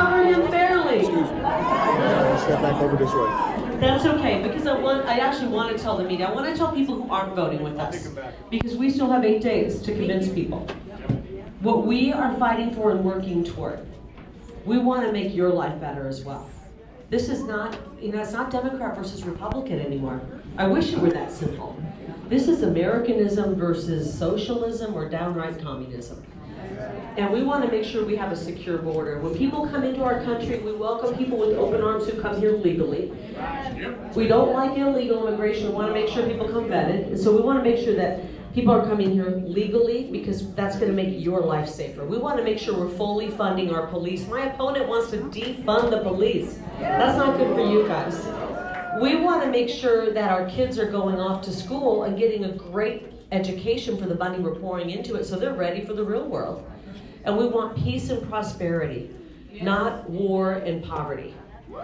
cover him fairly. Step back over this way. That's okay, because I actually want to tell the media, I want to tell people who aren't voting with us, because we still have 8 days to convince people. What we are fighting for and working toward, we want to make your life better as well. This is not, it's not Democrat versus Republican anymore. I wish it were that simple. This is Americanism versus socialism or downright communism. And we want to make sure we have a secure border. When people come into our country, we welcome people with open arms who come here legally. We don't like illegal immigration. We want to make sure people come vetted. And so we want to make sure that people are coming here legally, because that's going to make your life safer. We want to make sure we're fully funding our police. My opponent wants to defund the police. That's not good for you guys. We want to make sure that our kids are going off to school and getting a great education for the money we're pouring into it, so they're ready for the real world. And we want peace and prosperity, not war and poverty.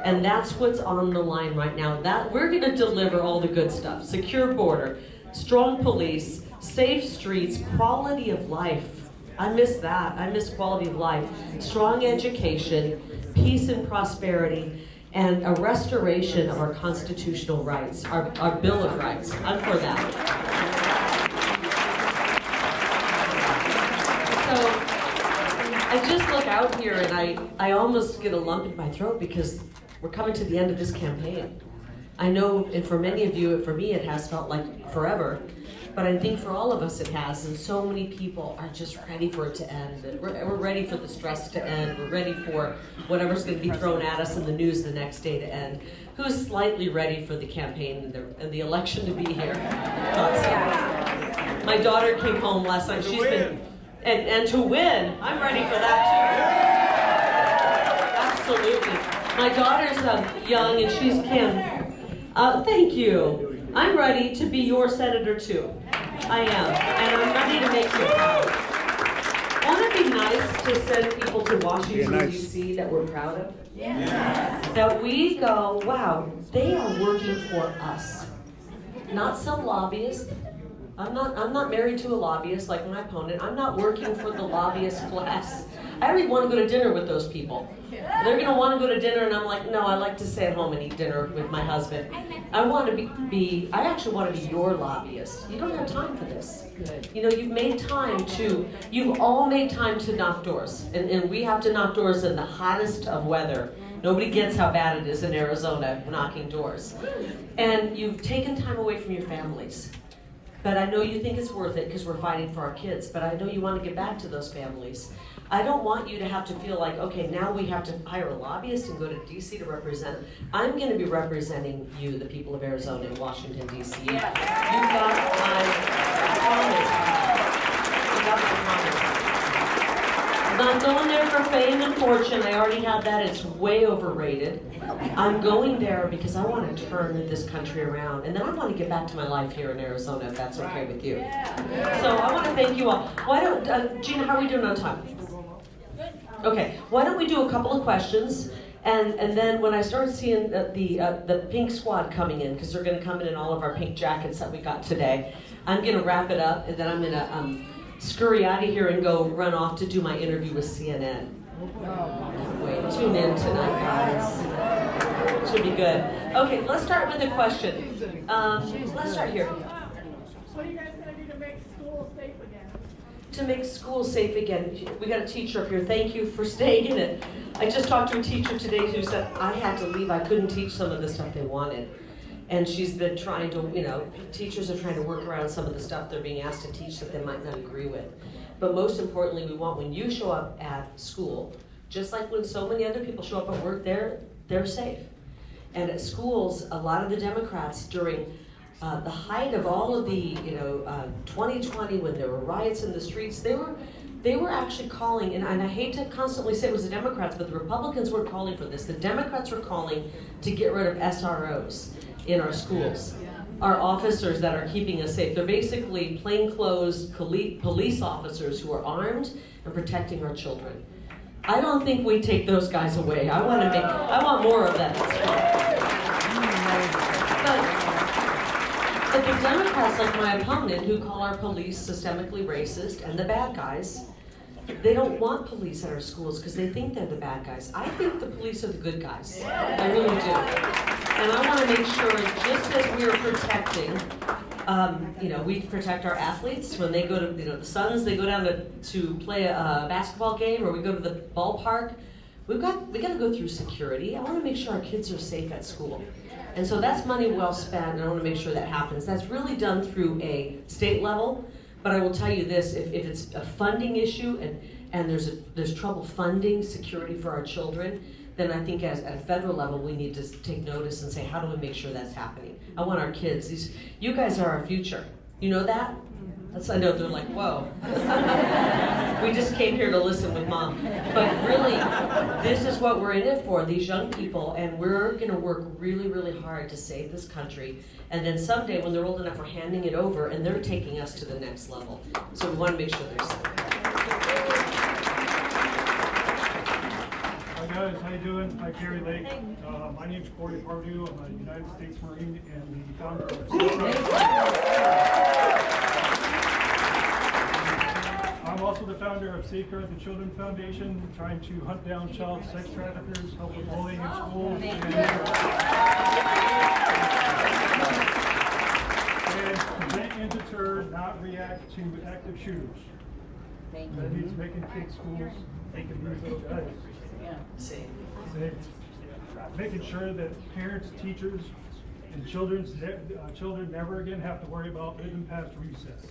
And that's what's on the line right now. That we're going to deliver all the good stuff. Secure border, strong police, safe streets, quality of life. I miss that. I miss quality of life. Strong education, peace and prosperity, and a restoration of our constitutional rights, our Bill of Rights. I'm for that. So I just look out here and I almost get a lump in my throat, because we're coming to the end of this campaign. I know, and for many of you, for me, it has felt like forever. But I think for all of us it has, and so many people are just ready for it to end. And we're ready for the stress to end. We're ready for whatever's going to be thrown at us in the news the next day to end. Who's slightly ready for the campaign and the election to be here? My daughter came home last night. She's been, and to win. I'm ready for that too. Absolutely. My daughter's young, and she's thank you. I'm ready to be your senator too. I am, and I'm ready to make you proud. Won't it be nice to send people to Washington, D.C. that we're proud of? Yeah. That we go, wow, they are working for us. Not some lobbyist. I'm not married to a lobbyist like my opponent. I'm not working for the lobbyist class. I don't even want to go to dinner with those people. They're going to want to go to dinner, and I'm like, no, I like to stay at home and eat dinner with my husband. I want to I actually want to be your lobbyist. You don't have time for this. You've all made time to knock doors. And we have to knock doors in the hottest of weather. Nobody gets how bad it is in Arizona knocking doors. And you've taken time away from your families. But I know you think it's worth it because we're fighting for our kids. But I know you want to get back to those families. I don't want you to have to feel like, okay, now we have to hire a lobbyist and go to D.C. to represent. I'm going to be representing you, the people of Arizona and Washington, D.C. You got my promise. You got my promise. I'm not going there for fame and fortune. I already have that. It's way overrated. I'm going there because I want to turn this country around. And then I want to get back to my life here in Arizona, if that's okay with you. So I want to thank you all. Why don't, Gina, how are we doing on time? Okay, why don't we do a couple of questions, and then when I start seeing the pink squad coming in, because they're going to come in all of our pink jackets that we got today, I'm going to wrap it up, and then I'm going to scurry out of here and go run off to do my interview with CNN. Wait, tune in tonight, guys. Should be good. Okay, let's start with a question. Let's start here. What are you guys going to do to make schools safe again? To make schools safe again. We got a teacher up here. Thank you for staying in it. I just talked to a teacher today who said, I had to leave. I couldn't teach some of the stuff they wanted. And she's been trying to, teachers are trying to work around some of the stuff they're being asked to teach that they might not agree with. But most importantly, we want when you show up at school, just like when so many other people show up at work, they're safe. And at schools, a lot of the Democrats during the height of all of the, 2020, when there were riots in the streets, they were actually calling, and I hate to constantly say it was the Democrats, but the Republicans weren't calling for this. The Democrats were calling to get rid of SROs in our schools, our officers that are keeping us safe. They're basically plainclothes police officers who are armed and protecting our children. I don't think we take those guys away. I want more of that. But the Democrats, like my opponent, who call our police systemically racist and the bad guys, They don't want police at our schools because they think they're the bad guys. I think the police are the good guys. I really do. And I want to make sure, just as we are protecting, we protect our athletes when they go to, the Suns, they go down to play a basketball game, or we go to the ballpark. We got to go through security. I want to make sure our kids are safe at school. And so that's money well spent, and I want to make sure that happens. That's really done through a state level. But I will tell you this, if it's a funding issue and there's trouble funding security for our children, then I think at a federal level we need to take notice and say, how do we make sure that's happening? I want our kids, you guys are our future. You know that? I know they're like, whoa. We just came here to listen with mom. But really, this is what we're in it for, these young people, and we're gonna work really, really hard to save this country. And then someday when they're old enough, we're handing it over and they're taking us to the next level. So we wanna make sure they're safe. Hi guys, how you doing? Hi Kari Lake. My name's Corey Pardue. I'm a United States Marine and the founder of I'm also the founder of Safeguard the Children Foundation, trying to hunt down child sex traffickers, help with bullying in schools, and prevent and deter, not react to active shooters. That means making kids' schools, making those guys safe. Making sure that parents, teachers, and children never again have to worry about living past recess.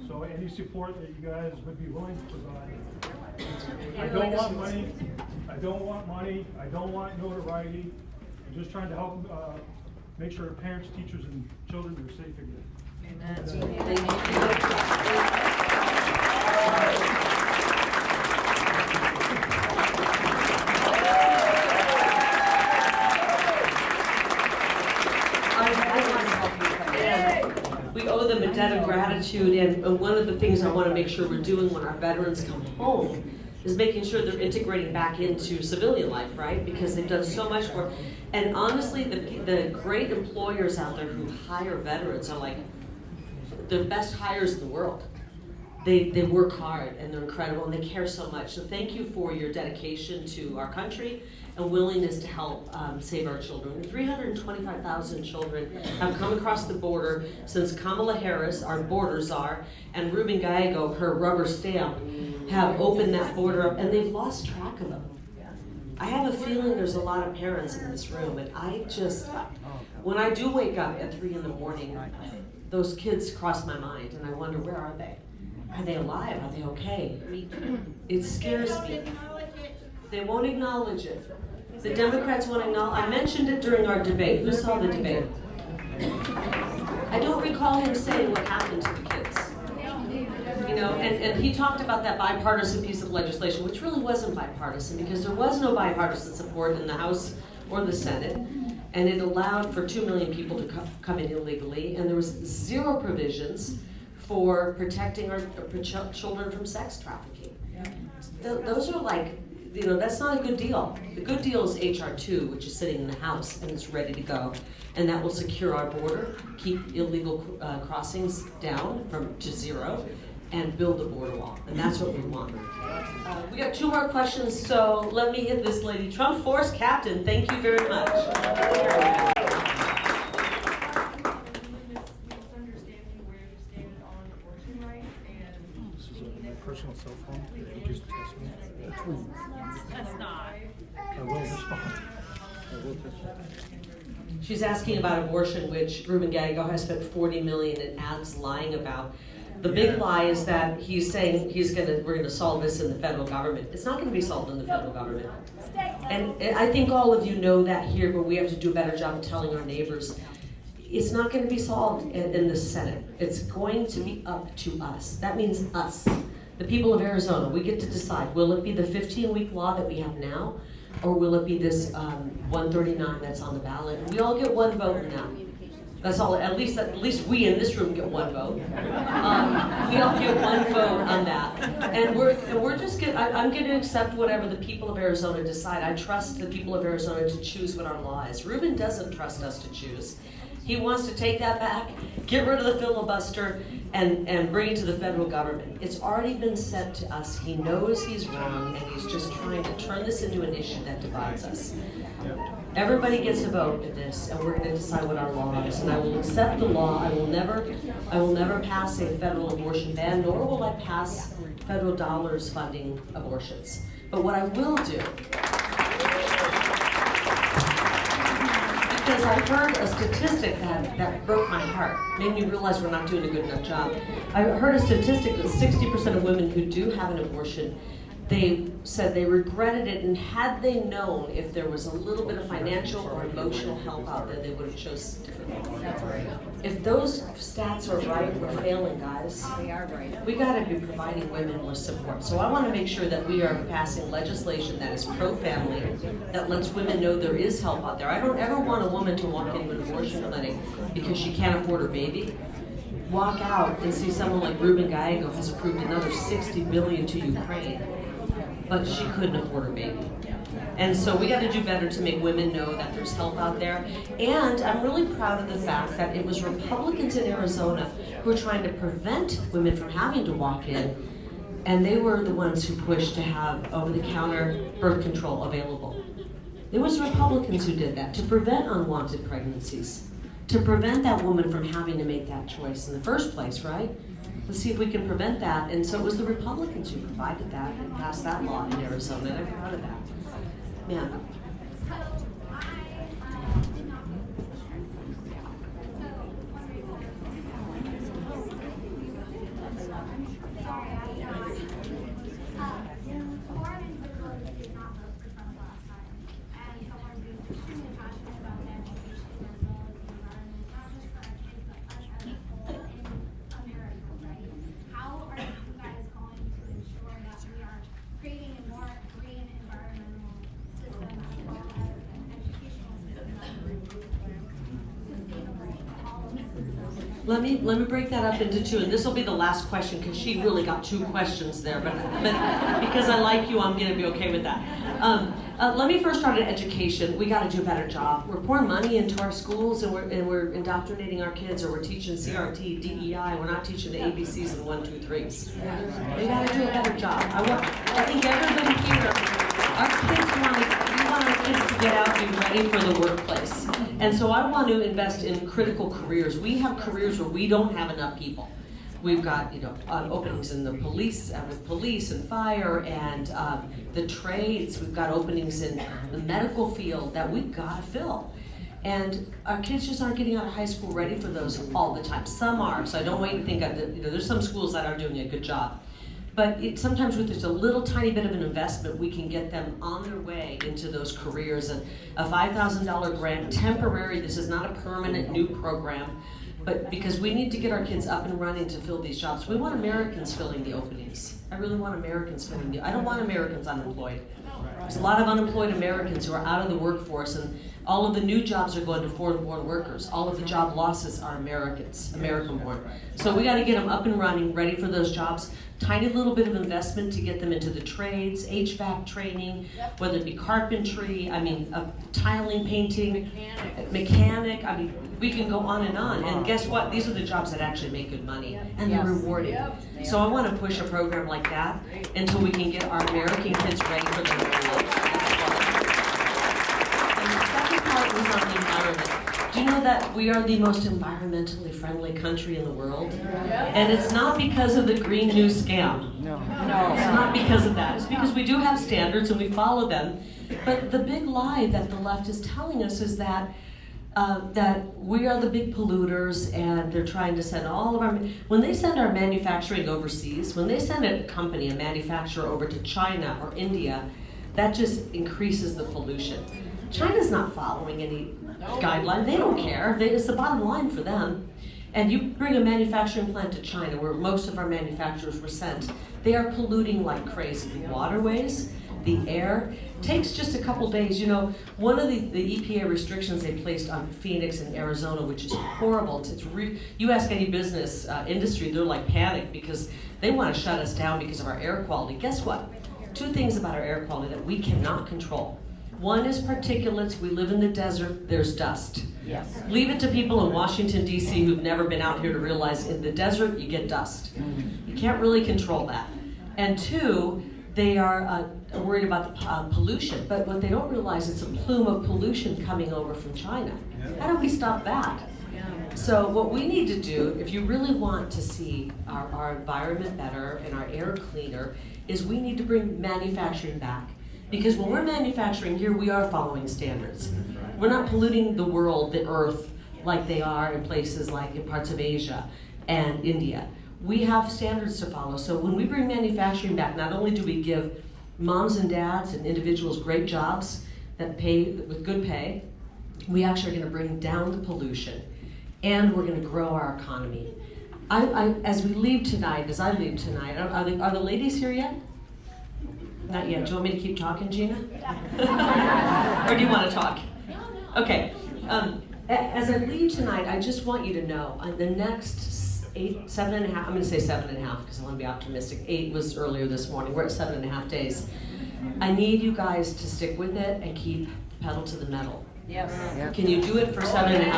So any support that you guys would be willing to provide. I don't want money. I don't want notoriety. I'm just trying to help make sure parents, teachers, and children are safe again. Amen. We owe them a debt of gratitude, and one of the things I want to make sure we're doing when our veterans come home is making sure they're integrating back into civilian life, right? Because they've done so much work. And honestly, the great employers out there who hire veterans are like the best hires in the world. They work hard and they're incredible and they care so much. So thank you for your dedication to our country and willingness to help save our children. 325,000 children have come across the border since Kamala Harris, our border czar, and Ruben Gallego, her rubber stamp, have opened that border up, and they've lost track of them. I have a feeling there's a lot of parents in this room, and when I do wake up at 3 in the morning, those kids cross my mind, and I wonder, where are they? Are they alive? Are they okay? It scares me. They won't acknowledge it. The Democrats won't acknowledge. I mentioned it during our debate. Who saw the debate? I don't recall him saying what happened to the kids. And he talked about that bipartisan piece of legislation, which really wasn't bipartisan because there was no bipartisan support in the House or the Senate. And it allowed for 2 million people to come in illegally, and there was 0 provisions for protecting our children from sex trafficking. Those are like, that's not a good deal. The good deal is H.R. 2, which is sitting in the House and it's ready to go. And that will secure our border, keep illegal crossings down to 0, and build a border wall. And that's what we want. We got 2 more questions, so let me hit this lady. Trump Force Captain, thank you very much. Personal cell phone, you just test me. That's not. I will respond. I will test you. She's asking about abortion, which Ruben Gallego has spent $40 million in ads lying about. The big lie is that he's saying we're gonna solve this in the federal government. It's not gonna be solved in the federal government. And I think all of you know that here, but we have to do a better job of telling our neighbors. It's not gonna be solved in the Senate. It's going to be up to us. That means us. The people of Arizona, we get to decide, will it be the 15-week law that we have now, or will it be this 139 that's on the ballot? And we all get 1 vote now. That's all, at least we in this room get 1 vote. We all get 1 vote on that. And we're just I'm gonna accept whatever the people of Arizona decide. I trust the people of Arizona to choose what our law is. Ruben doesn't trust us to choose. He wants to take that back, get rid of the filibuster, and bring it to the federal government. It's already been said to us. He knows he's wrong, and he's just trying to turn this into an issue that divides us. Everybody gets a vote in this, and we're going to decide what our law is. And I will accept the law. I will never pass a federal abortion ban, nor will I pass federal dollars funding abortions. But what I will do, because I heard a statistic that broke my heart, made me realize we're not doing a good enough job. I heard a statistic that 60% of women who do have an abortion, they said they regretted it, and had they known if there was a little bit of financial or emotional help out there, they would have chosen differently. If those stats are right, we're failing, guys. They are right. We got to be providing women with support. So I want to make sure that we are passing legislation that is pro-family, that lets women know there is help out there. I don't ever want a woman to walk into an abortion clinic because she can't afford her baby, walk out and see someone like Ruben Gallego has approved another $60 billion to Ukraine, but she couldn't afford her baby. And so we got to do better to make women know that there's help out there. And I'm really proud of the fact that it was Republicans in Arizona who were trying to prevent women from having to walk in, and they were the ones who pushed to have over-the-counter birth control available. It was Republicans who did that to prevent unwanted pregnancies, to prevent that woman from having to make that choice in the first place, right? Let's see if we can prevent that. And so it was the Republicans who provided that and passed that law in Arizona, and I'm proud of that. Yeah. Let me break that up into two, and this will be the last question because she really got two questions there, but because I like you, I'm going to be okay with that. Let me first start at education. We got to do a better job. We're pouring money into our schools, and we're indoctrinating our kids, or we're teaching CRT, DEI. We're not teaching the ABCs and 1, 2, 3s. We got to do a better job. I think everybody here, we want our kids to get out and be ready for the workplace. And so I want to invest in critical careers. We have careers where we don't have enough people. We've got, openings in the police, with police and fire and the trades. We've got openings in the medical field that we've got to fill. And our kids just aren't getting out of high school ready for those all the time. Some are, so I don't want you to think there's some schools that are doing a good job. But sometimes with just a little tiny bit of an investment, we can get them on their way into those careers. And a $5,000 grant, temporary, this is not a permanent new program, but because we need to get our kids up and running to fill these jobs. We want Americans filling the openings. I really want Americans filling I don't want Americans unemployed. There's a lot of unemployed Americans who are out of the workforce, and all of the new jobs are going to foreign-born workers. All of the job losses are Americans, American-born. So we got to get them up and running, ready for those jobs. Tiny little bit of investment to get them into the trades, HVAC training, whether it be carpentry, tiling, painting, mechanic. We can go on. And guess what? These are the jobs that actually make good money, and they're rewarding. So I want to push a program like that until we can get our American kids ready for the world. And the second part was on the environment. Do you know that we are the most environmentally friendly country in the world? And it's not because of the Green New scam. No, it's not because of that. It's because we do have standards and we follow them. But the big lie that the left is telling us is that we are the big polluters, and they're trying to send all of our, when they send our manufacturing overseas, when they send a company, a manufacturer over to China or India, that just increases the pollution. China's not following any guideline. They don't care. It's the bottom line for them. And you bring a manufacturing plant to China, where most of our manufacturers were sent, they are polluting like crazy. The waterways, the air. Takes just a couple days. One of the EPA restrictions they placed on Phoenix and Arizona, which is horrible. You ask any business industry, they're like panicked because they want to shut us down because of our air quality. Guess what? Two things about our air quality that we cannot control. One is particulates. We live in the desert, there's dust. Yes. Leave it to people in Washington, D.C. who've never been out here to realize in the desert, you get dust. You can't really control that. And two, they are worried about the pollution, but what they don't realize is a plume of pollution coming over from China. How do we stop that? So what we need to do, if you really want to see our environment better and our air cleaner, is we need to bring manufacturing back. Because when we're manufacturing here, we are following standards. We're not polluting the world, the earth, like they are in places like in parts of Asia and India. We have standards to follow. So when we bring manufacturing back, not only do we give moms and dads and individuals great jobs that pay with good pay, we actually are going to bring down the pollution, and we're going to grow our economy. As we leave tonight, as I leave tonight, are the ladies here yet? Not yet. Do you want me to keep talking, Gina? Or do you want to talk? Okay. As I leave tonight, I just want you to know, the next 7.5, I'm going to say 7.5 because I want to be optimistic. 8 was earlier this morning. We're at 7.5 days. I need you guys to stick with it and keep the pedal to the metal. Yes. Can you do it for 7.5 days?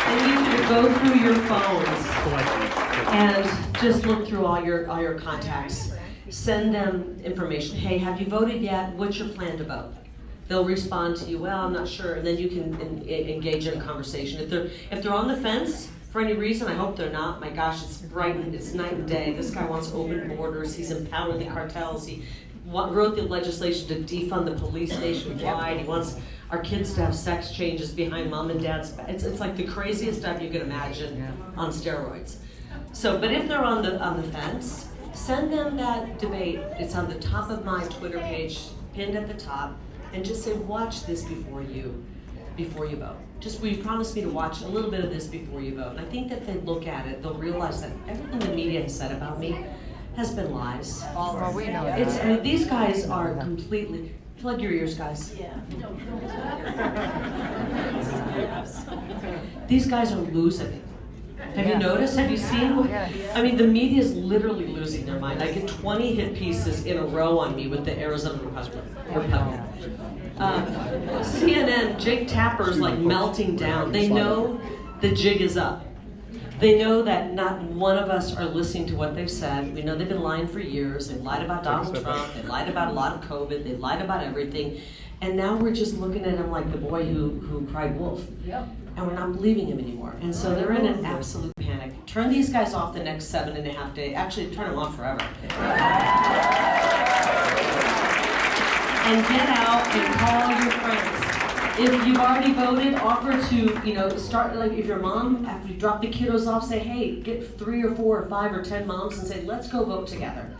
I need you to go through your phones and just look through all your contacts. Send them information. Hey, have you voted yet? What's your plan to vote? They'll respond to you, well, I'm not sure, and then you can engage in a conversation. If they're on the fence for any reason, I hope they're not. My gosh, it's bright, it's night and day. This guy wants open borders. He's empowered the cartels. He wrote the legislation to defund the police nationwide. He wants our kids to have sex changes behind mom and dad's. It's like the craziest stuff you can imagine on steroids. So, but if they're on the fence, send them that debate. It's on the top of my Twitter page, pinned at the top, and just say, watch this before you vote. Just, will you promise me to watch a little bit of this before you vote? And I think that if they look at it, they'll realize that everything the media has said about me has been lies. Well, we know I mean, these guys are completely, plug your ears, guys. These guys are losing it. Have you noticed? Have you seen? I mean, the media is literally losing their mind. I get 20 hit pieces in a row on me with the Arizona Republican. CNN, Jake Tapper's like melting down. They know the jig is up. They know that not one of us are listening to what they've said. We know they've been lying for years. They've lied about Donald Trump. They lied about a lot of COVID. They lied about everything. And now we're just looking at him like the boy who cried wolf. Yep. And we're not believing him anymore. And so they're in an absolute panic. Turn these guys off the next 7.5 days. Actually, turn them off forever. And get out and call your friends. If you've already voted, offer to, start, like if your mom, after you drop the kiddos off, say, hey, get 3 or 4 or 5 or 10 moms and say, let's go vote together.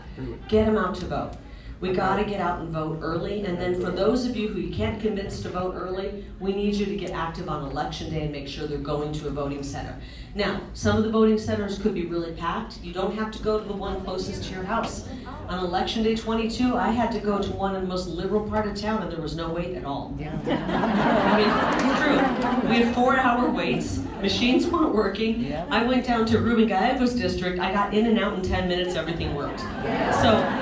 Get them out to vote. We gotta get out and vote early, and then for those of you who you can't convince to vote early, we need you to get active on election day and make sure they're going to a voting center. Now, some of the voting centers could be really packed. You don't have to go to the one closest to your house. On election day 22, I had to go to one in the most liberal part of town, and there was no wait at all. I mean, it's true. We had 4-hour waits. Machines weren't working. I went down to Ruben Gallegos district. I got in and out in 10 minutes. Everything worked. So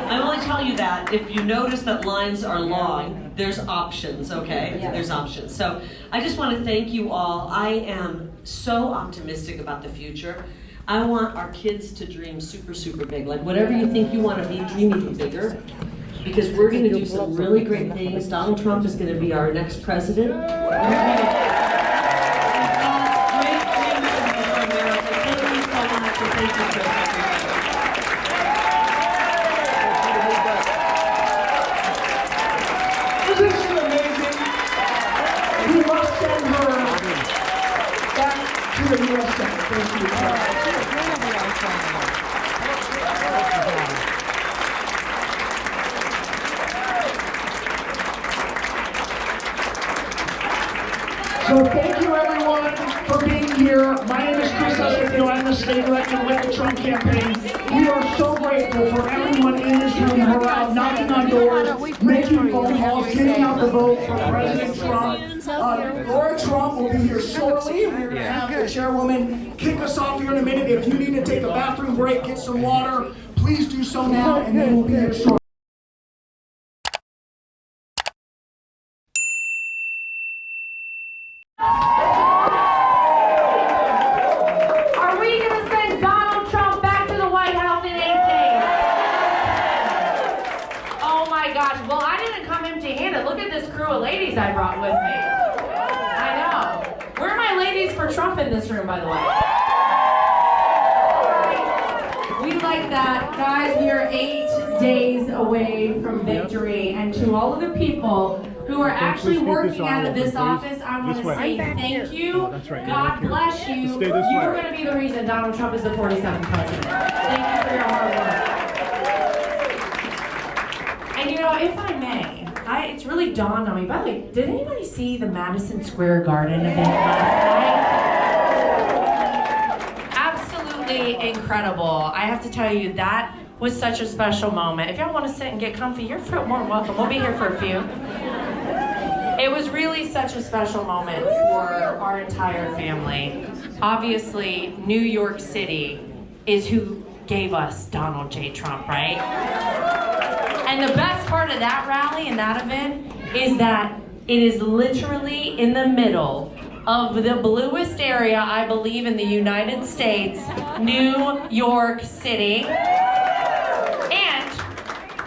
I'm only telling you that if you notice that lines are long, there's options, okay? There's options. So I just want to thank you all. I am so optimistic about the future. I want our kids to dream super, super big. Like whatever you think you want to be, dream even bigger. Because we're going to do some really great things. Donald Trump is going to be our next president. Great messages for America. Thank you so much, and thank you so much. Isn't she amazing? We must send her back to the U.S. Senate. Thank you. So thank you everyone for being here. My name is Chris Esposito. I'm the state director with the Trump campaign. We are so grateful for everyone in this room who are out knocking on doors, making phone calls, getting out the vote for President Trump. Laura Trump will be here shortly. We're going to have the chairwoman kick us off here in a minute. If you need to take a bathroom break, get some water, please. please do so now, and they will be here shortly. Are we going to send Donald Trump back to the White House in 8 days? Oh my gosh. Well, I didn't come empty-handed. Look at this crew of ladies I brought with me. I know. Where are my ladies for Trump in this room, by the way? We like that. Guys, we are 8 days away from victory. And to all of the people who are actually working out of this office, I want to say thank you. God bless you. You're going to be the reason Donald Trump is the 47th president. Thank you for your hard work. And you know, if I may, it's really dawned on me. By the way, did anybody see the Madison Square Garden event last night? Absolutely incredible. I have to tell you, that was such a special moment. If y'all want to sit and get comfy, you're more than welcome. We'll be here for a few. It was really such a special moment for our entire family. Obviously, New York City is who gave us Donald J. Trump, right? And the best part of that rally and that event is that it is literally in the middle of the bluest area, I believe, in the United States, New York City. And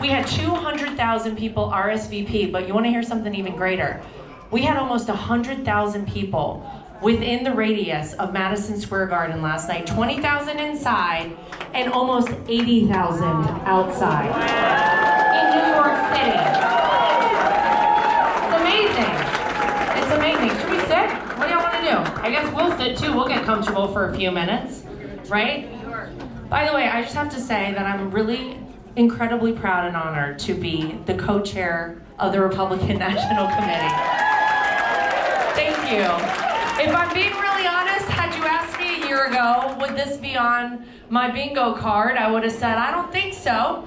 we had 200,000 people RSVP, but you want to hear something even greater? We had almost 100,000 people within the radius of Madison Square Garden last night, 20,000 inside and almost 80,000 outside in New York City. It's amazing. It's amazing. Should we sit? What do y'all want to do? I guess we'll sit too. We'll get comfortable for a few minutes, right? By the way, I just have to say that I'm really incredibly proud and honored to be the co-chair of the Republican National Committee. Thank you. If I'm being really honest, had you asked me a year ago, would this be on my bingo card, I would have said, I don't think so.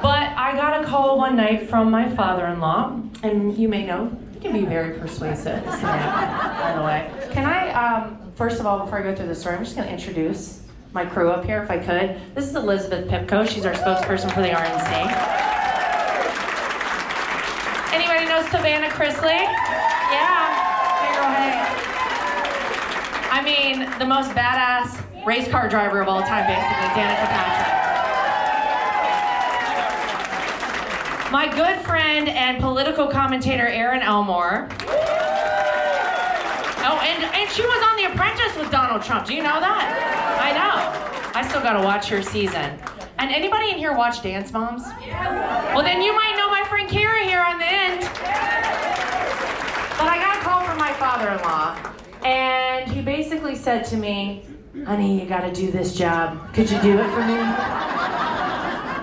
But I got a call one night from my father-in-law, and you may know, he can be very persuasive, by the way. Can I, first of all, before I go through the story, I'm just going to introduce my crew up here, if I could. This is Elizabeth Pipko. She's our spokesperson for the RNC. Anybody know Savannah Chrisley? Yeah. Hey, girl, hey. I mean, the most badass race car driver of all time, basically, Danica Patrick. My good friend and political commentator, Erin Elmore. Oh, and she was on The Apprentice with Donald Trump. Do you know that? I know. I still gotta watch her season. And anybody in here watch Dance Moms? Well, then you might know my friend Kari here on the end. But I got a call from my father-in-law, and he basically said to me, honey, you gotta do this job. Could you do it for me?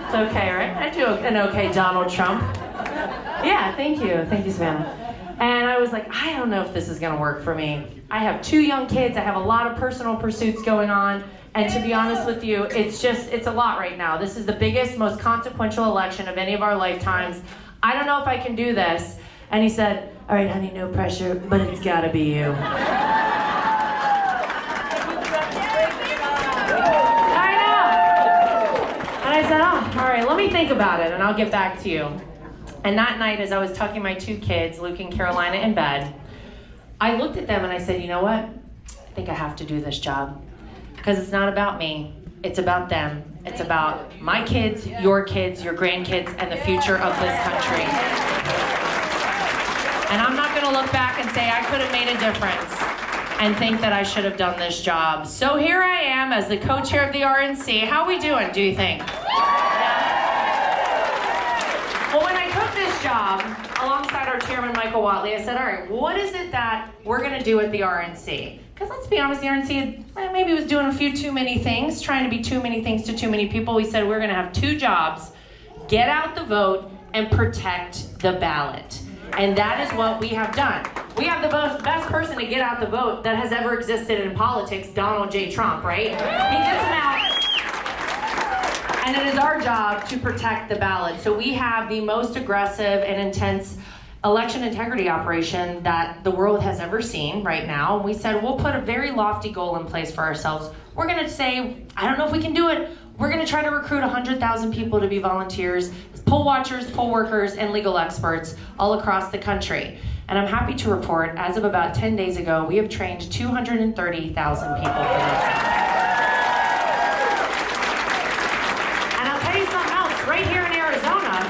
It's okay, right? I do an okay Donald Trump. Yeah, thank you. Thank you, Savannah. And I was like, I don't know if this is gonna work for me. I have 2 young kids, I have a lot of personal pursuits going on, and to be honest with you, it's a lot right now. This is the biggest, most consequential election of any of our lifetimes. I don't know if I can do this. And he said, all right, honey, no pressure, but it's gotta be you. I know. And I said, oh, all right, let me think about it, and I'll get back to you. And that night, as I was tucking my 2 kids, Luke and Carolina, in bed, I looked at them and I said, you know what? I think I have to do this job. Because it's not about me, it's about them. It's about my kids, your grandkids, and the future of this country. And I'm not gonna look back and say I could have made a difference and think that I should have done this job. So here I am as the co-chair of the RNC. How are we doing, do you think? Well, when I took this job, alongside our chairman, Michael Watley, I said, all right, what is it that we're gonna do at the RNC? Because let's be honest, the RNC maybe was doing a few too many things, trying to be too many things to too many people. We said we're gonna have 2 jobs, get out the vote and protect the ballot. And that is what we have done. We have the best person to get out the vote that has ever existed in politics, Donald J. Trump, right? He gets them out. And it is our job to protect the ballot. So we have the most aggressive and intense election integrity operation that the world has ever seen right now. We said we'll put a very lofty goal in place for ourselves. We're gonna say, I don't know if we can do it. We're going to try to recruit 100,000 people to be volunteers, poll watchers, poll workers, and legal experts all across the country. And I'm happy to report, as of about 10 days ago, we have trained 230,000 people for this. And I'll tell you something else, right here in Arizona,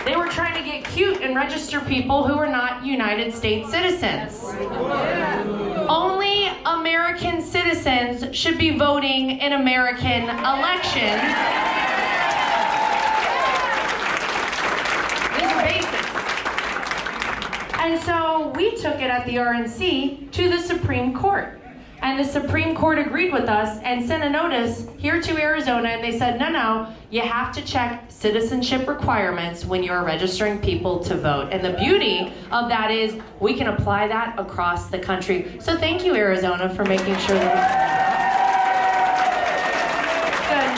they were trying to get cute and register people who are not United States citizens. Only American citizens should be voting in American elections. These are basics. And so we took it at the RNC to the Supreme Court. And the Supreme Court agreed with us and sent a notice here to Arizona, and they said, no, you have to check citizenship requirements when you're registering people to vote. And the beauty of that is we can apply that across the country. So thank you, Arizona, for making sure that good.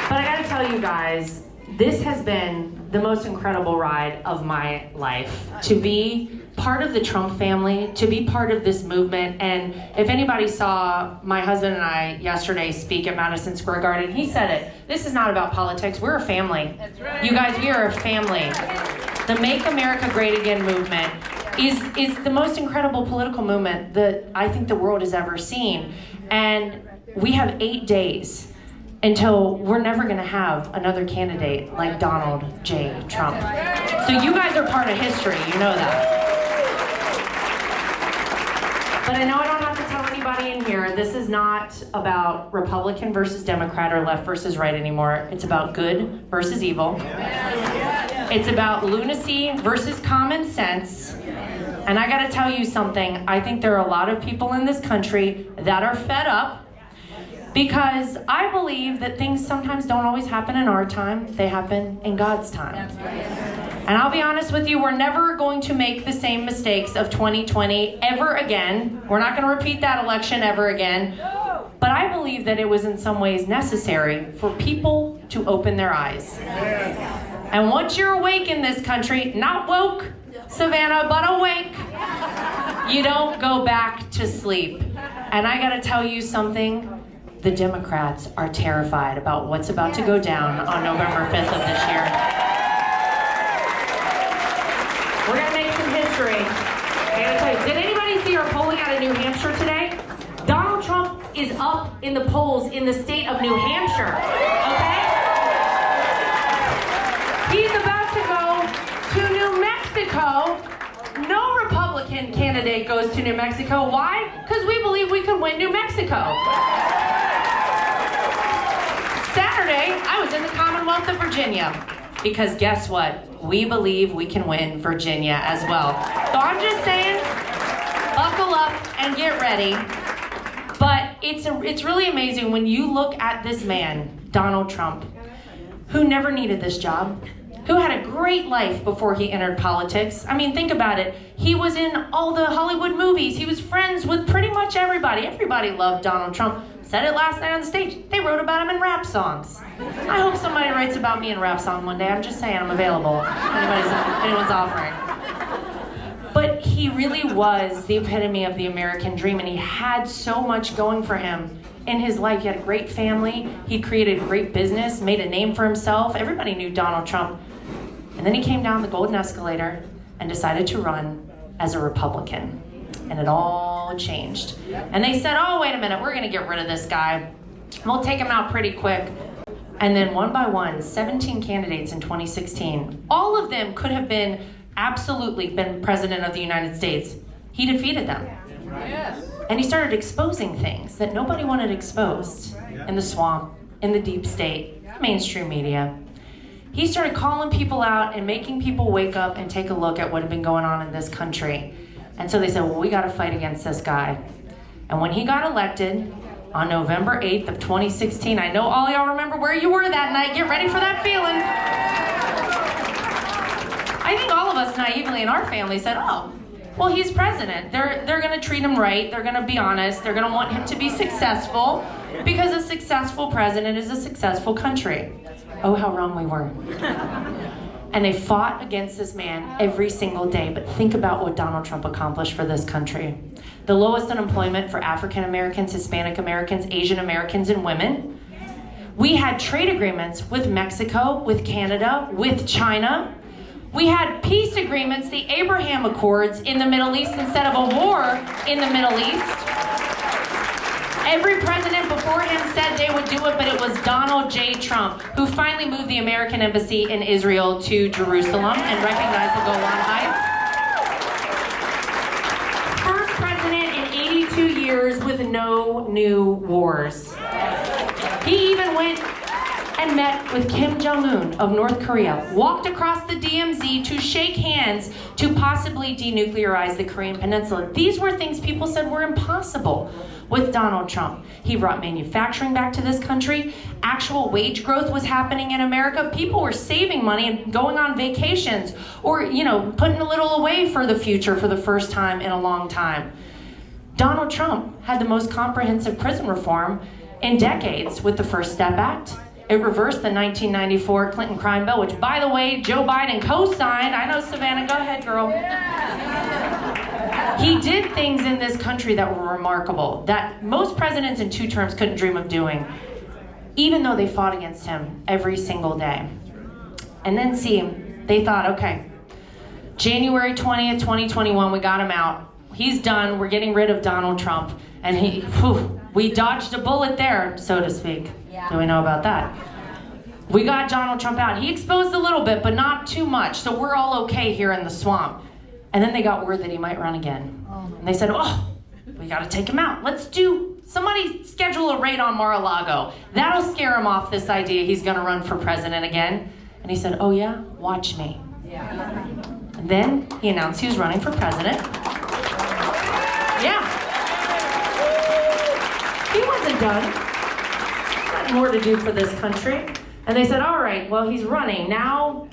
But I gotta tell you guys, this has been the most incredible ride of my life. To be part of the Trump family, to be part of this movement. And if anybody saw my husband and I yesterday speak at Madison Square Garden, he said it. This is not about politics. We're a family. That's right. You guys, we are a family. The Make America Great Again movement is the most incredible political movement that I think the world has ever seen. And we have 8 days until we're never going to have another candidate like Donald J. Trump. So you guys are part of history. You know that. But I know I don't have to tell anybody in here, this is not about Republican versus Democrat or left versus right anymore. It's about good versus evil. It's about lunacy versus common sense. And I gotta tell you something, I think there are a lot of people in this country that are fed up because I believe that things sometimes don't always happen in our time, they happen in God's time. And I'll be honest with you, we're never going to make the same mistakes of 2020 ever again. We're not going to repeat that election ever again. But I believe that it was in some ways necessary for people to open their eyes. And once you're awake in this country, not woke, Savannah, but awake, you don't go back to sleep. And I got to tell you something. The Democrats are terrified about what's about to go down on November 5th of this year. We're going to make some history. I gotta tell you, did anybody see our polling out of New Hampshire today? Donald Trump is up in the polls in the state of New Hampshire, okay? He's about to go to New Mexico. No Republican candidate goes to New Mexico. Why? Because we believe we can win New Mexico. Saturday, I was in the Commonwealth of Virginia. Because guess what? We believe we can win Virginia as well. So I'm just saying, buckle up and get ready. But it's really amazing when you look at this man, Donald Trump, who never needed this job, who had a great life before he entered politics. I mean, think about it. He was in all the Hollywood movies. He was friends with pretty much everybody. Everybody loved Donald Trump. Said it last night on the stage. They wrote about him in rap songs. I hope somebody writes about me in a rap song one day. I'm just saying, I'm available. If anyone's offering. But he really was the epitome of the American dream, and he had so much going for him in his life. He had a great family. He created a great business, made a name for himself. Everybody knew Donald Trump. And then he came down the golden escalator and decided to run as a Republican. And it all changed. And they said, oh, wait a minute, we're going to get rid of this guy. We'll take him out pretty quick. And then one by one, 17 candidates in 2016, all of them could have been absolutely been president of the United States. He defeated them. Yes. And he started exposing things that nobody wanted exposed in the swamp, in the deep state, mainstream media. He started calling people out and making people wake up and take a look at what had been going on in this country. And so they said, well, we got to fight against this guy. And when he got elected on November 8th of 2016, I know all y'all remember where you were that night. Get ready for that feeling. I think all of us naively in our family said, oh, well, he's president. They're going to treat him right. They're going to be honest. They're going to want him to be successful because a successful president is a successful country. Oh, how wrong we were. And they fought against this man every single day. But think about what Donald Trump accomplished for this country. The lowest unemployment for African Americans, Hispanic Americans, Asian Americans, and women. We had trade agreements with Mexico, with Canada, with China. We had peace agreements, the Abraham Accords in the Middle East instead of a war in the Middle East. Every president before him said they would do it, but it was Donald J. Trump who finally moved the American embassy in Israel to Jerusalem and recognized the Golan Heights. First president in 82 years with no new wars. He even went and met with Kim Jong-un of North Korea, walked across the DMZ to shake hands to possibly denuclearize the Korean Peninsula. These were things people said were impossible with Donald Trump. He brought manufacturing back to this country. Actual wage growth was happening in America. People were saving money and going on vacations or, putting a little away for the future for the first time in a long time. Donald Trump had the most comprehensive prison reform in decades with the First Step Act. It reversed the 1994 Clinton crime bill, which, by the way, Joe Biden co-signed. I know, Savannah, go ahead, girl. He did things in this country that were remarkable, that most presidents in 2 terms couldn't dream of doing, even though they fought against him every single day. And then they thought, okay, January 20th, 2021, we got him out. He's done. We're getting rid of Donald Trump. And we dodged a bullet there, so to speak. Yeah. Do we know about that? We got Donald Trump out. He exposed a little bit, but not too much. So we're all okay here in the swamp. And then they got word that he might run again. And they said, we got to take him out. Somebody schedule a raid on Mar-a-Lago. That'll scare him off this idea he's going to run for president again. And he said, oh yeah, watch me. Yeah. And then he announced he was running for president. Yeah. He wasn't done. Got more to do for this country. And they said, all right, well, he's running. Now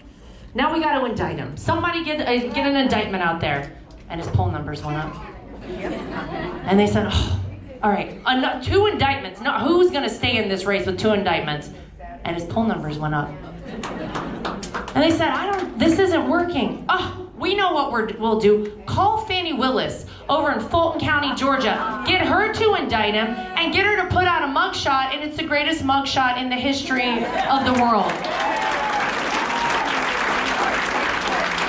we got to indict him. Somebody get an indictment out there. And his poll numbers went up. And they said, all right, 2 indictments. No, who's going to stay in this race with 2 indictments? And his poll numbers went up. And they said, this isn't working. We know what we'll do. Call Fannie Willis over in Fulton County, Georgia. Get her to indict him and get her to put out a mugshot, and it's the greatest mugshot in the history of the world.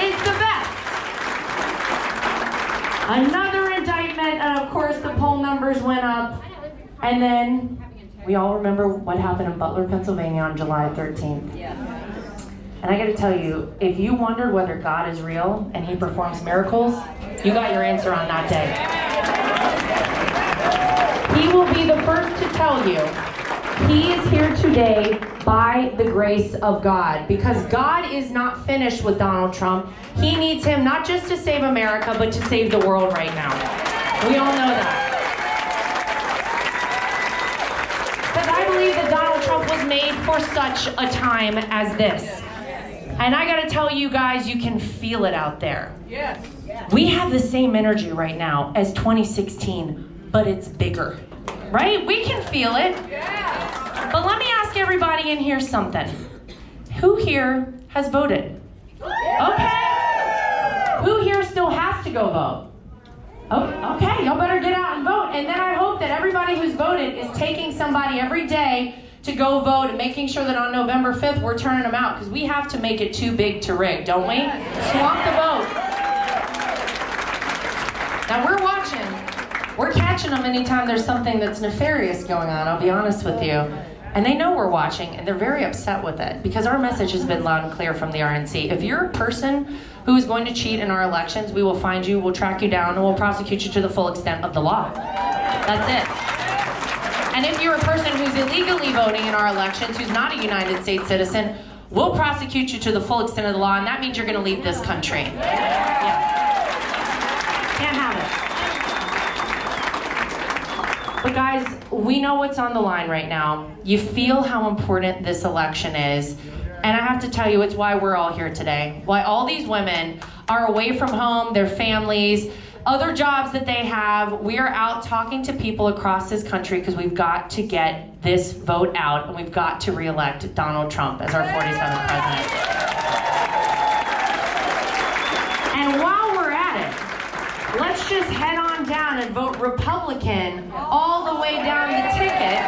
It's the best. Another indictment, and of course the poll numbers went up. And then we all remember what happened in Butler, Pennsylvania on July 13th. And I gotta tell you, if you wondered whether God is real and he performs miracles, you got your answer on that day. He will be the first to tell you he is here today by the grace of God, because God is not finished with Donald Trump. He needs him not just to save America, but to save the world right now. We all know that. Because I believe that Donald Trump was made for such a time as this. And I gotta tell you guys, you can feel it out there. Yes. We have the same energy right now as 2016, but it's bigger, right? We can feel it. Yeah. But let me ask everybody in here something. Who here has voted? Okay. Who here still has to go vote? Okay, y'all better get out and vote. And then I hope that everybody who's voted is taking somebody every day to go vote and making sure that on November 5th we're turning them out, because we have to make it too big to rig, don't we? Swamp the vote. Now we're watching. We're catching them anytime there's something that's nefarious going on, I'll be honest with you. And they know we're watching, and they're very upset with it, because our message has been loud and clear from the RNC. If you're a person who is going to cheat in our elections, we will find you, we'll track you down, and we'll prosecute you to the full extent of the law. That's it. And if you're a person who's illegally voting in our elections, who's not a United States citizen, we'll prosecute you to the full extent of the law, and that means you're going to leave this country. Yeah. Can't have it. But guys, we know what's on the line right now. You feel how important this election is. And I have to tell you, it's why we're all here today. Why all these women are away from home, their families, other jobs that they have. We are out talking to people across this country because we've got to get this vote out, and we've got to re-elect Donald Trump as our 47th president. And while we're at it, let's just head on down and vote Republican all the way down the ticket.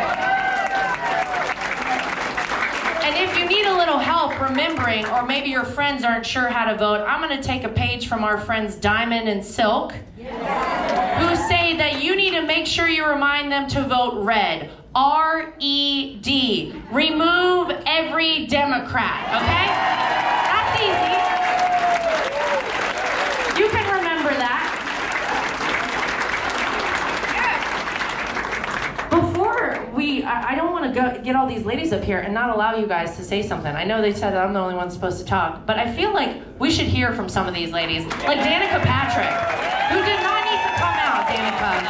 And if you need a little help remembering, or maybe your friends aren't sure how to vote, I'm going to take a page from our friends Diamond and Silk, who say that you need to make sure you remind them to vote red. R-E-D. Remove every Democrat, okay? That's easy. You can remember that. Before I don't want to get all these ladies up here and not allow you guys to say something. I know they said that I'm the only one supposed to talk, but I feel like we should hear from some of these ladies. Like Danica Patrick, who did not need to come out, Danica.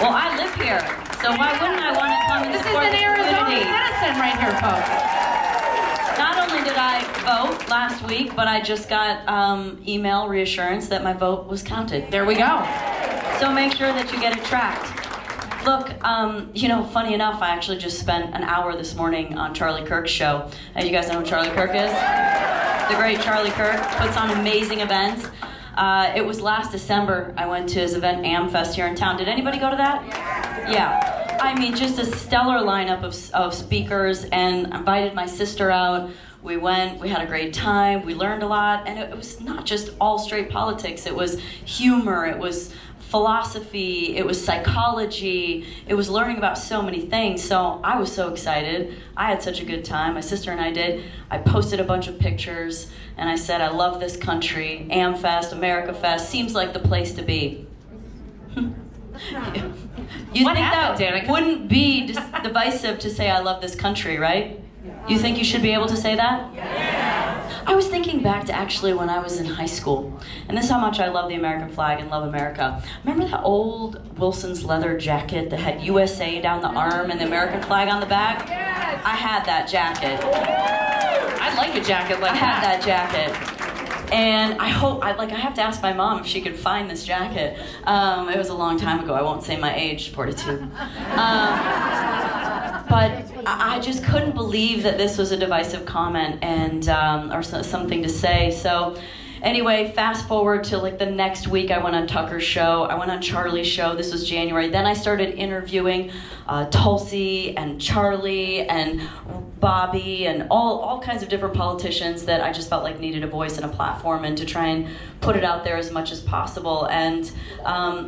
Well, I live here, so why wouldn't I want to come and This is support an the Arizona community? citizen right here, folks. Not only did I vote last week, but I just got email reassurance that my vote was counted. There we go. So make sure that you get it tracked. Look, funny enough, I actually just spent an hour this morning on Charlie Kirk's show. You guys know who Charlie Kirk is? The great Charlie Kirk puts on amazing events. It was last December. I went to his event, AmFest, here in town. Did anybody go to that? Yeah. I mean, just a stellar lineup of speakers, and I invited my sister out. We went, we had a great time, we learned a lot, and it was not just all straight politics. It was humor, it was philosophy, it was psychology, it was learning about so many things. So I was so excited. I had such a good time. My sister and I did. I posted a bunch of pictures, and I said, I love this country. AmFest, America Fest, seems like the place to be. You What think happened, that Danica? wouldn't be divisive to say I love this country, right? You think you should be able to say that? Yeah. I was thinking back to actually when I was in high school, and this is how much I love the American flag and love America. Remember that old Wilson's leather jacket that had USA down the arm and the American flag on the back? Yes. I had that jacket. I'd like a jacket like I had that jacket. And I have to ask my mom if she could find this jacket. It was a long time ago. I won't say my age, 42. But I just couldn't believe that this was a divisive comment and or something to say. So anyway, fast forward to like the next week, I went on Tucker's show. I went on Charlie's show. This was January. Then I started interviewing Tulsi and Charlie and Bobby and all kinds of different politicians that I just felt like needed a voice and a platform, and to try and put it out there as much as possible. And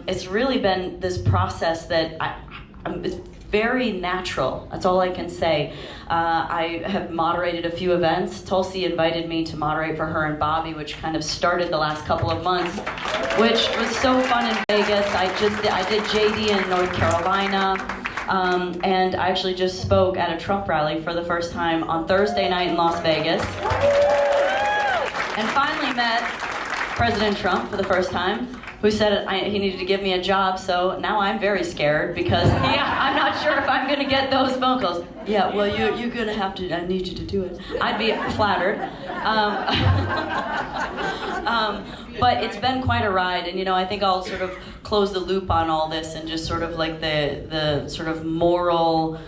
it's really been this process that it's very natural. That's all I can say. I have moderated a few events. Tulsi invited me to moderate for her and Bobby, which kind of started the last couple of months, which was so fun in Vegas. I did JD in North Carolina, and I actually just spoke at a Trump rally for the first time on Thursday night in Las Vegas, and finally met President Trump for the first time, who said he needed to give me a job. So now I'm very scared because I'm not sure if I'm going to get those phone calls. Yeah, well, you're going to have to, I need you to do it. I'd be flattered. But it's been quite a ride, and I think I'll sort of close the loop on all this and just sort of like the sort of moral,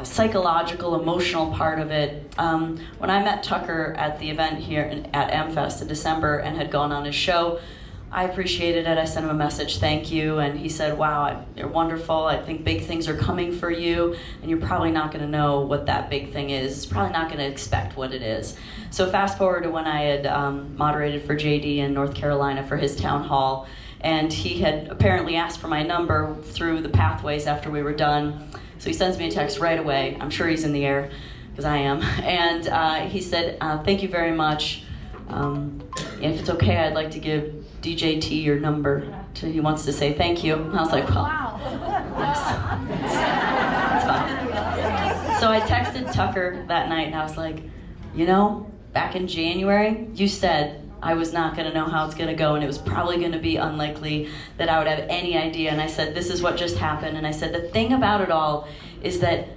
psychological, emotional part of it. When I met Tucker at the event here at AmFest in December and had gone on his show, I appreciated it. I sent him a message, thank you, and he said, wow, you're wonderful. I think big things are coming for you, and you're probably not going to know what that big thing is. It's probably not going to expect what it is. So fast forward to when I had moderated for JD in North Carolina for his town hall, and he had apparently asked for my number through the pathways after we were done. So he sends me a text right away. I'm sure he's in the air, because I am. And he said, thank you very much. If it's okay, I'd like to give DJT your number. He wants to say thank you. And I was like, well, that's fine. So I texted Tucker that night, and I was like, back in January, you said I was not going to know how it's going to go, and it was probably going to be unlikely that I would have any idea. And I said, this is what just happened. And I said, the thing about it all is that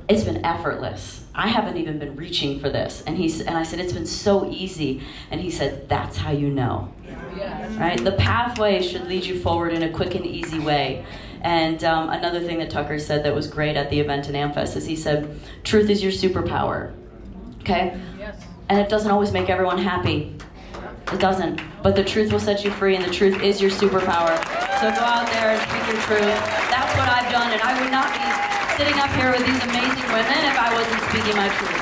it's been effortless. I haven't even been reaching for this. And I said, it's been so easy. And he said, that's how you know. Right? The pathway should lead you forward in a quick and easy way. And another thing that Tucker said that was great at the event in AmFest is he said, truth is your superpower. Okay? Yes. And it doesn't always make everyone happy. It doesn't. But the truth will set you free, and the truth is your superpower. So go out there and speak your truth. That's what I've done, and I would not be sitting up here with these amazing women if I wasn't speaking my truth.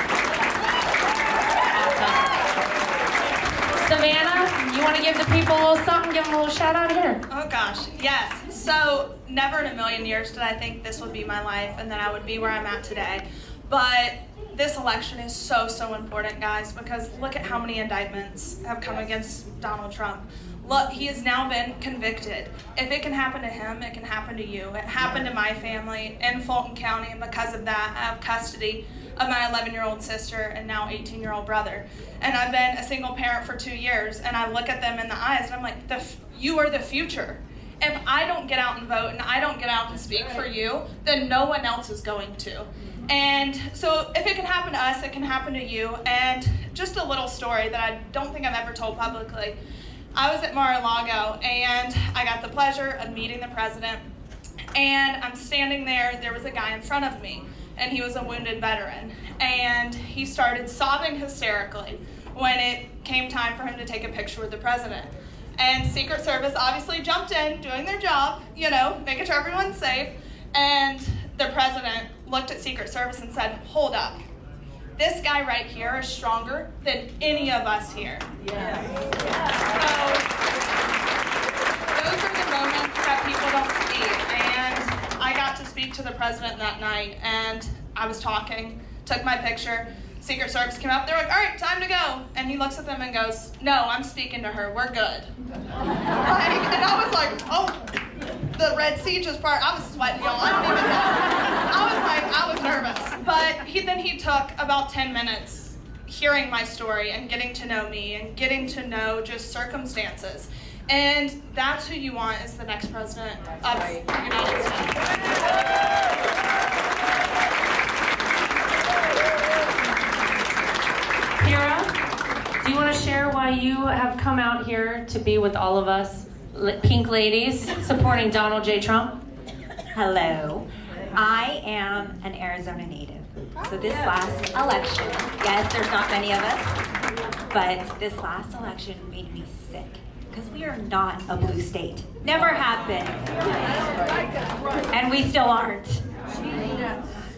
Savannah, you want to give the people a little something? Give them a little shout out here. Oh gosh, yes. So never in a million years did I think this would be my life and that I would be where I'm at today. But this election is so, so important, guys, because look at how many indictments have come against Donald Trump. Look, he has now been convicted. If it can happen to him, it can happen to you. It happened to my family in Fulton County, and because of that, I have custody of my 11-year-old sister and now 18-year-old brother. And I've been a single parent for 2 years, and I look at them in the eyes, and I'm like, you are the future. If I don't get out and vote and I don't get out and speak for you, then no one else is going to. And so if it can happen to us, it can happen to you. And just a little story that I don't think I've ever told publicly. I was at Mar-a-Lago, and I got the pleasure of meeting the president. And I'm standing there was a guy in front of me, and he was a wounded veteran. And he started sobbing hysterically when it came time for him to take a picture with the president. And Secret Service obviously jumped in, doing their job, making sure everyone's safe. And the president looked at Secret Service and said, hold up. This guy right here is stronger than any of us here. Yeah. So those are the moments that people don't see. And I got to speak to the president that night, and I was talking, took my picture. Secret Service came up, they're like, all right, time to go. And he looks at them and goes, no, I'm speaking to her, we're good. And I was like, oh, the Red Sea just part, I was sweating, y'all, I don't even know. I was nervous. But then he took about 10 minutes hearing my story and getting to know me and getting to know just circumstances. And that's who you want as the next president of the United States. Kara, do you want to share why you have come out here to be with all of us pink ladies supporting Donald J. Trump? Hello. I am an Arizona native. So this last election, yes, there's not many of us, but this last election made me sick because we are not a blue state. Never have been. And we still aren't.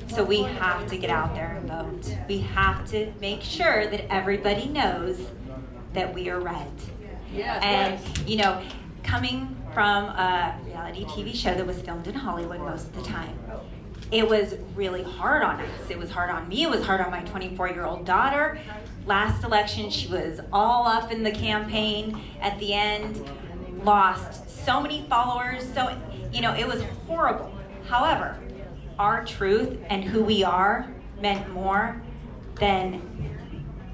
So we have to get out there and vote. We have to make sure that everybody knows that we are red. And, coming from a reality TV show that was filmed in Hollywood most of the time, it was really hard on us. It was hard on me. It was hard on my 24-year-old daughter. Last election, she was all up in the campaign. At the end, lost so many followers. So, it was horrible. However, our truth and who we are meant more than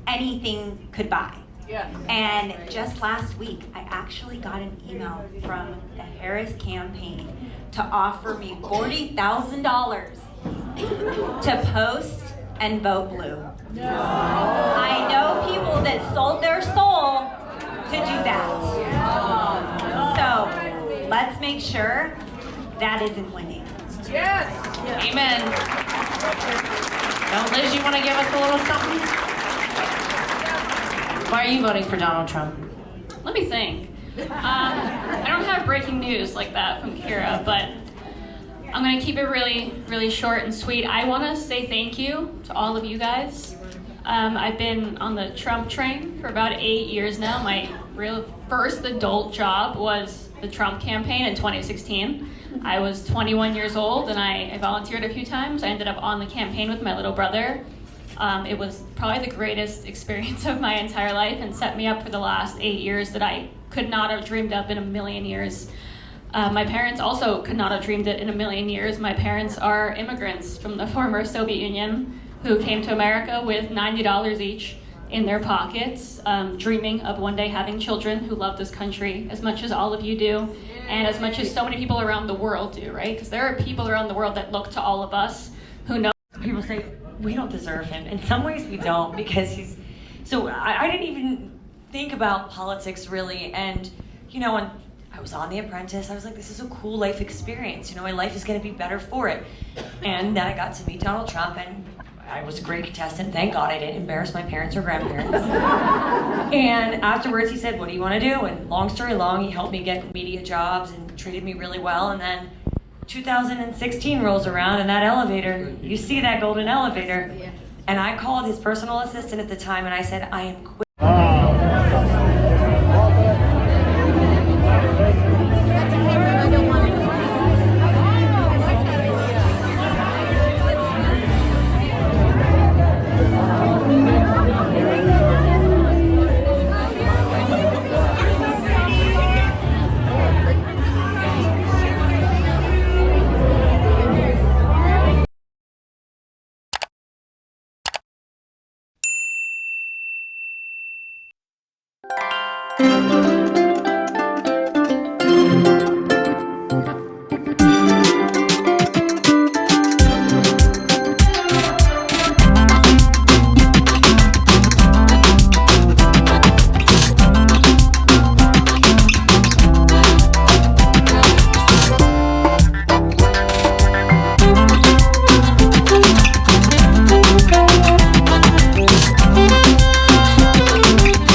anything could buy. Yeah. And just last week, I actually got an email from the Harris campaign to offer me $40,000 to post and vote blue. No. I know people that sold their soul to do that. So let's make sure that isn't winning. Yes. Amen. Now, Liz, you want to give us a little something? Why are you voting for Donald Trump? Let me think. I don't have breaking news like that from Kira, but I'm going to keep it really, really short and sweet. I want to say thank you to all of you guys. I've been on the Trump train for about 8 years now. My real first adult job was the Trump campaign in 2016. I was 21 years old and I volunteered a few times. I ended up on the campaign with my little brother. It was probably the greatest experience of my entire life and set me up for the last 8 years that I could not have dreamed up in a million years. My parents also could not have dreamed it in a million years. My parents are immigrants from the former Soviet Union who came to America with $90 each in their pockets, dreaming of one day having children who love this country as much as all of you do, and as much as so many people around the world do, right? Because there are people around the world that look to all of us who know. People say, we don't deserve him. In some ways we don't, because he's... So I didn't even think about politics really, and when I was on The Apprentice, I was like, this is a cool life experience. My life is gonna be better for it. And then I got to meet Donald Trump, and I was a great contestant. Thank God I didn't embarrass my parents or grandparents. And afterwards he said, what do you want to do? And long story long, he helped me get media jobs and treated me really well. And then 2016 rolls around and that elevator, you see that golden elevator. And I called his personal assistant at the time and I said, I am quitting. Thank you.